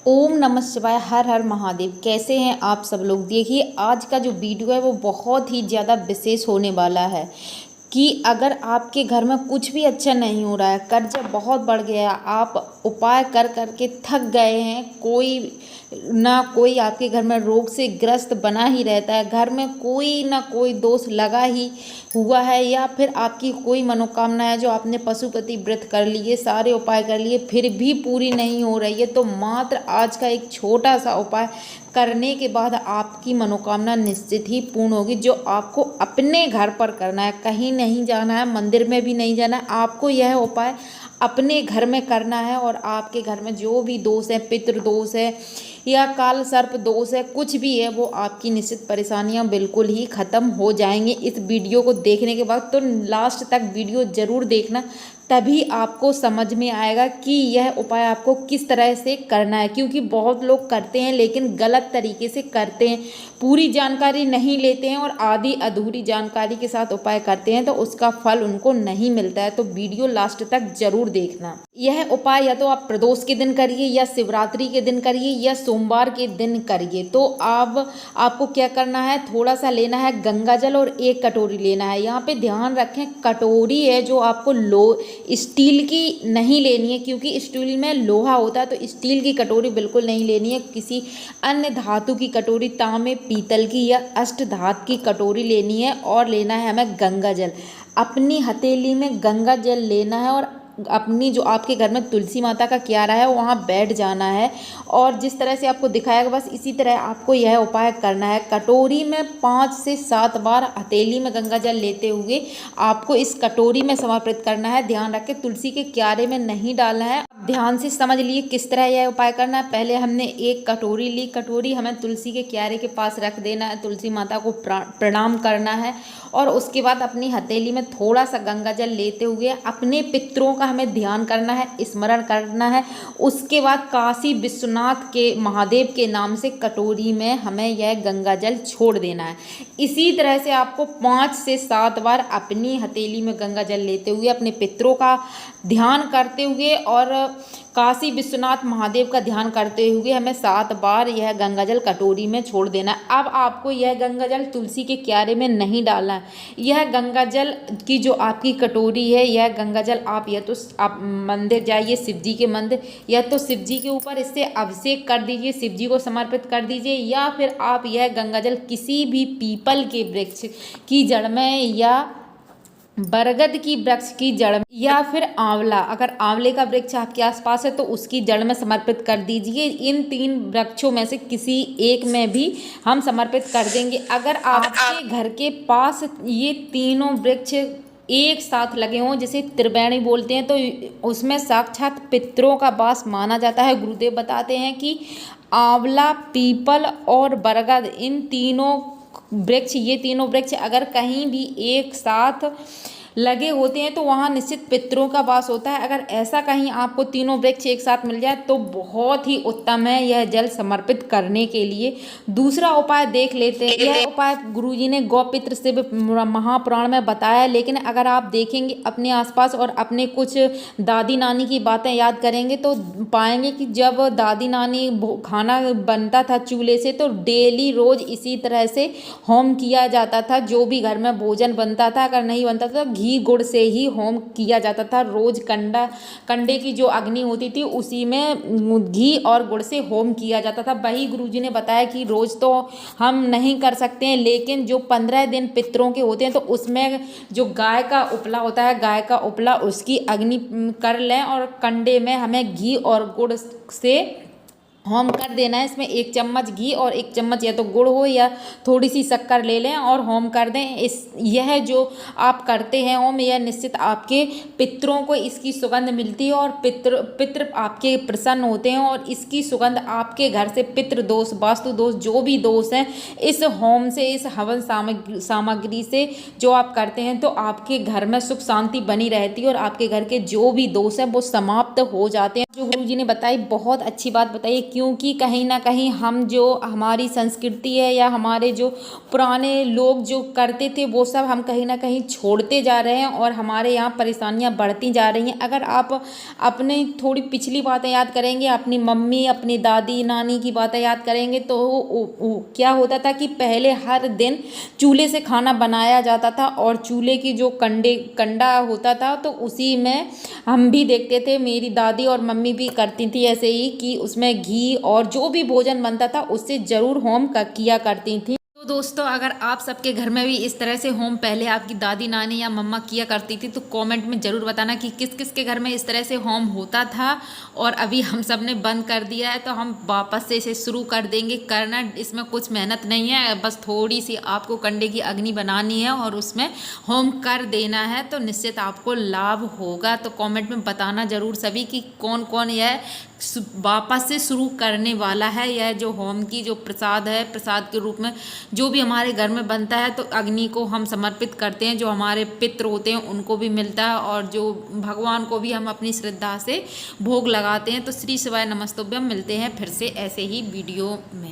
ओम नमः शिवाय। हर हर महादेव। कैसे हैं आप सब लोग। देखिए आज का जो वीडियो है वो बहुत ही ज़्यादा विशेष होने वाला है कि अगर आपके घर में कुछ भी अच्छा नहीं हो रहा है, कर्जा बहुत बढ़ गया है, आप उपाय कर कर के थक गए हैं, कोई आपके घर में रोग से ग्रस्त बना ही रहता है, घर में कोई ना कोई दोष लगा ही हुआ है, या फिर आपकी कोई मनोकामना है जो आपने पशुपति व्रत कर लिए, सारे उपाय कर लिए, फिर भी पूरी नहीं हो रही है, तो मात्र आज का एक छोटा सा उपाय करने के बाद आपकी मनोकामना निश्चित ही पूर्ण होगी। जो आपको अपने घर पर करना है, कहीं नहीं जाना है, मंदिर में भी नहीं जाना है, आपको यह उपाय अपने घर में करना है। और आपके घर में जो भी दोष है, पितृ दोष है या काल सर्प दोष है, कुछ भी है, वो आपकी निश्चित परेशानियां बिल्कुल ही ख़त्म हो जाएंगी इस वीडियो को देखने के बाद। तो लास्ट तक वीडियो ज़रूर देखना, तभी आपको समझ में आएगा कि यह उपाय आपको किस तरह से करना है। क्योंकि बहुत लोग करते हैं लेकिन गलत तरीके से करते हैं, पूरी जानकारी नहीं लेते हैं और आधी अधूरी जानकारी के साथ उपाय करते हैं, तो उसका फल उनको नहीं मिलता है। तो वीडियो लास्ट तक जरूर देखना। यह उपाय या तो आप प्रदोष के दिन करिए, या शिवरात्रि के दिन करिए, या सोमवार के दिन करिए। तो आपको क्या करना है, थोड़ा सा लेना है गंगा जल और एक कटोरी लेना है। यहाँ पे ध्यान रखें, कटोरी है जो आपको स्टील की नहीं लेनी है, क्योंकि स्टील में लोहा होता है, तो स्टील की कटोरी बिल्कुल नहीं लेनी है। किसी अन्य धातु की कटोरी, तांबे पीतल की या अष्टधातु की कटोरी लेनी है। और लेना है हमें गंगा जल। अपनी हथेली में गंगा जल लेना है और अपनी जो आपके घर में तुलसी माता का क्यारा है वहाँ बैठ जाना है। और जिस तरह से आपको दिखाया बस इसी तरह आपको यह उपाय करना है। कटोरी में 5 से 7 बार हथेली में गंगा जल लेते हुए आपको इस कटोरी में समर्पित करना है। ध्यान रखें, तुलसी के क्यारे में नहीं डालना है। ध्यान से समझ लिए किस तरह यह उपाय करना है। पहले हमने एक कटोरी ली, कटोरी हमें तुलसी के क्यारे के पास रख देना है, तुलसी माता को प्रणाम करना है। और उसके बाद अपनी हथेली में थोड़ा सा गंगा जल लेते हुए अपने पितरों का हमें ध्यान करना है, स्मरण करना है। उसके बाद काशी विश्वनाथ के महादेव के नाम से कटोरी में हमें यह गंगा जल छोड़ देना है। इसी तरह से आपको 5 से 7 बार अपनी हथेली में गंगा जल लेते हुए अपने पितरों का ध्यान करते हुए और काशी विश्वनाथ महादेव का ध्यान करते हुए हमें 7 बार यह गंगा जल कटोरी में छोड़ देना है। अब आपको यह गंगा जल तुलसी के क्यारे में नहीं डालना है। यह गंगा जल की जो आपकी कटोरी है, यह गंगा जल आप या तो आप मंदिर जाइए, शिव जी के मंदिर, या तो शिव जी के ऊपर इससे अभिषेक कर दीजिए, शिव जी को समर्पित कर दीजिए, या फिर आप यह गंगा जल किसी भी पीपल के वृक्ष की जड़ में, या बरगद की वृक्ष की जड़ में, या फिर आंवला, अगर आंवले का वृक्ष आपके आसपास है तो उसकी जड़ में समर्पित कर दीजिए। इन 3 वृक्षों में से किसी एक में भी हम समर्पित कर देंगे। अगर आपके घर के पास ये तीनों वृक्ष एक साथ लगे हों, जिसे त्रिवेणी बोलते हैं, तो उसमें साक्षात पितरों का वास माना जाता है। गुरुदेव बताते हैं कि आंवला, पीपल और बरगद, इन तीनों वृक्ष, ये तीनों वृक्ष अगर कहीं भी एक साथ लगे होते हैं तो वहाँ निश्चित पितरों का वास होता है। अगर ऐसा कहीं आपको तीनों वृक्ष एक साथ मिल जाए तो बहुत ही उत्तम है यह जल समर्पित करने के लिए। दूसरा उपाय देख लेते हैं। यह उपाय गुरुजी ने गौपित्र शिव महापुराण में बताया, लेकिन अगर आप देखेंगे अपने आसपास और अपने कुछ दादी नानी की बातें याद करेंगे तो पाएंगे कि जब दादी नानी खाना बनता था चूल्हे से, तो डेली रोज इसी तरह से होम किया जाता था। जो भी घर में भोजन बनता था, अगर नहीं बनता था, घी गुड़ से ही होम किया जाता था। रोज कंडे की जो अग्नि होती थी उसी में घी और गुड़ से होम किया जाता था। वही गुरुजी ने बताया कि रोज तो हम नहीं कर सकते हैं, लेकिन जो 15 दिन पितरों के होते हैं तो उसमें जो गाय का उपला होता है, गाय का उपला, उसकी अग्नि कर लें और कंडे में हमें घी और गुड़ से होम कर देना है। इसमें 1 चम्मच घी और 1 चम्मच या तो गुड़ हो या थोड़ी सी शक्कर ले लें और होम कर दें। यह जो आप करते हैं होम, यह निश्चित आपके पितरों को इसकी सुगंध मिलती है और पितृ आपके प्रसन्न होते हैं। और इसकी सुगंध आपके घर से पितृ दोष, वास्तु दोष, जो भी दोष हैं, इस होम से, इस हवन सामग्री से जो आप करते हैं, तो आपके घर में सुख शांति बनी रहती है और आपके घर के जो भी दोष हैं वो समाप्त हो जाते हैं। जो गुरुजी ने बताई, बहुत अच्छी बात बताई, क्योंकि कहीं ना कहीं हम जो हमारी संस्कृति है या हमारे जो पुराने लोग जो करते थे वो सब हम कहीं ना कहीं छोड़ते जा रहे हैं और हमारे यहाँ परेशानियाँ बढ़ती जा रही हैं। अगर आप अपने थोड़ी पिछली बातें याद करेंगे, अपनी मम्मी अपनी दादी नानी की बातें याद करेंगे तो क्या होता था कि पहले हर दिन चूल्हे से खाना बनाया जाता था और चूल्हे की जो कंडा होता था तो उसी में हम भी देखते थे, मेरी दादी और मम्मी भी करती थी ऐसे ही कि उसमें घी और जो भी भोजन बनता था उससे ज़रूर होम किया करती थी। तो दोस्तों, अगर आप सबके घर में भी इस तरह से होम पहले आपकी दादी नानी या मम्मा किया करती थी तो कमेंट में ज़रूर बताना कि किस किस के घर में इस तरह से होम होता था और अभी हम सब ने बंद कर दिया है। तो हम वापस से इसे शुरू कर देंगे करना। इसमें कुछ मेहनत नहीं है, बस थोड़ी सी आपको कंडे की अग्नि बनानी है और उसमें होम कर देना है तो निश्चित आपको लाभ होगा। तो कमेंट में बताना ज़रूर सभी कि कौन कौन यह वापस से शुरू करने वाला है। यह जो होम की जो प्रसाद है, प्रसाद के रूप में जो भी हमारे घर में बनता है तो अग्नि को हम समर्पित करते हैं, जो हमारे पितृ होते हैं उनको भी मिलता है और जो भगवान को भी हम अपनी श्रद्धा से भोग लगाते हैं। तो श्री शिवाय नमस्तुभ्यम। मिलते हैं फिर से ऐसे ही वीडियो में।